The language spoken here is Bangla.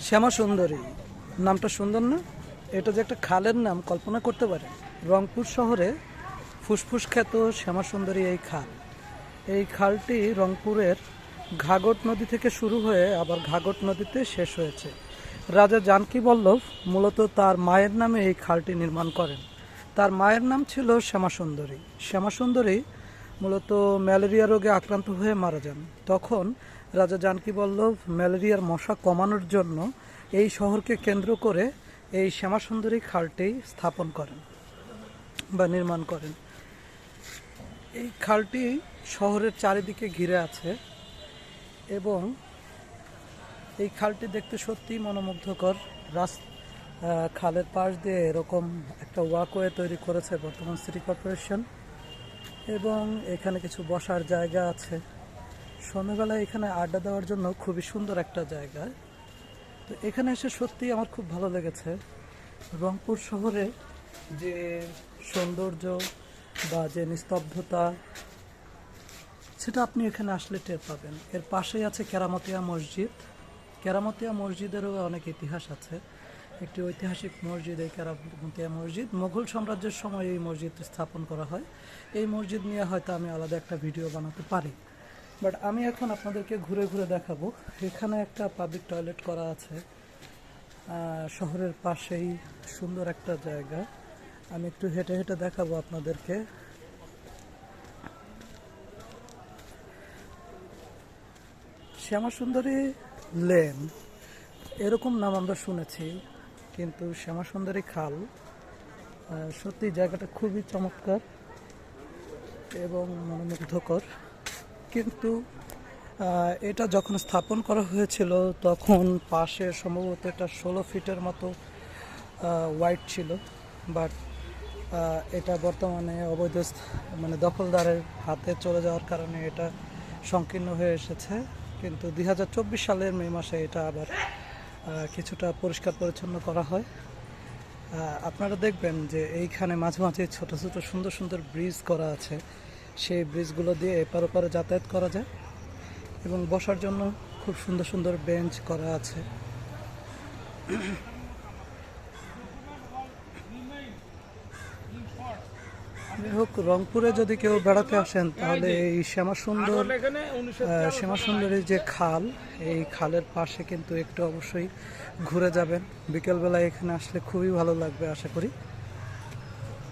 শ্যামা সুন্দরী নামটা সুন্দর না? এটা যে একটা খালের নাম কল্পনা করতে পারে? রংপুর শহরে ফুসফুস খ্যাত শ্যামা সুন্দরী এই খাল। এই খালটি রংপুরের ঘাঘট নদী থেকে শুরু হয়ে আবার ঘাঘট নদীতে শেষ হয়েছে। রাজা জানকী বল্লভ মূলত তার মায়ের নামে এই খালটি নির্মাণ করেন। তার মায়ের নাম ছিল শ্যামা সুন্দরী। শ্যামা সুন্দরী মূলত ম্যালেরিয়া রোগে আক্রান্ত হয়ে মারা যান। তখন রাজা জানকী বল্লভ ম্যালেরিয়ার মশা কমানোর জন্য এই শহরকে কেন্দ্র করে এই শ্যামা সুন্দরী খালটি স্থাপন করেন বা নির্মাণ করেন। এই খালটি শহরের চারিদিকে ঘিরে আছে এবং এই খালটি দেখতে সত্যিই মনোমুগ্ধকর। খালের পাশ দিয়ে এরকম একটা ওয়াকওয়ে তৈরি করেছে বর্তমান সিটি কর্পোরেশন এবং এখানে কিছু বসার জায়গা আছে। সন্ধ্যাবেলায় এখানে আড্ডা দেওয়ার জন্য খুবই সুন্দর একটা জায়গা। তো এখানে এসে সত্যিই আমার খুব ভালো লেগেছে। রংপুর শহরে যে সৌন্দর্য বা যে নিস্তব্ধতা, সেটা আপনি এখানে আসলে টের পাবেন। এর পাশেই আছে কেরামতিয়া মসজিদ। কেরামতিয়া মসজিদেরও অনেক ইতিহাস আছে। একটি ঐতিহাসিক মসজিদ এই কেরামতিয়া মসজিদ। মুঘল সাম্রাজ্যের সময় এই মসজিদ স্থাপন করা হয়। এই মসজিদ নিয়ে হয়তো আমি আলাদা একটা ভিডিও বানাতে পারি, বাট আমি এখন আপনাদেরকে ঘুরে ঘুরে দেখাবো। এখানে একটা পাবলিক টয়লেট করা আছে শহরের পাশেই, সুন্দর একটা জায়গা। আমি একটু হেঁটে হেঁটে দেখাবো আপনাদেরকে। শ্যামা সুন্দরী লেন এরকম নাম আমরা শুনেছি, কিন্তু শ্যামা সুন্দরী খাল সত্যি জায়গাটা খুবই চমৎকার এবং মনোমুগ্ধকর। কিন্তু এটা যখন স্থাপন করা হয়েছিল তখন পাশে সম্ভবত এটা 16 ফিটের মতো ওয়াইড ছিল, বাট এটা বর্তমানে অবৈধ মানে দখলদারের হাতে চলে যাওয়ার কারণে এটা সংকীর্ণ হয়ে এসেছে। কিন্তু 2024 সালের মে মাসে এটা আবার কিছুটা পরিষ্কার পরিচ্ছন্ন করা হয়। আপনারা দেখবেন যে এইখানে মাঝে মাঝে ছোট ছোট সুন্দর সুন্দর ব্রিজ করা আছে। সেই ব্রিজগুলো দিয়ে এপার ওপারে যাতায়াত করা যায় এবং বসার জন্য খুব সুন্দর সুন্দর বেঞ্চ করা আছে। হোক, রংপুরে যদি কেউ বেড়াতে আসেন তাহলে এই শ্যামা সুন্দরী যে খাল, এই খালের পাশে কিন্তু একটু অবশ্যই ঘুরে যাবেন। বিকেলবেলায় এখানে আসলে খুবই ভালো লাগবে আশা করি।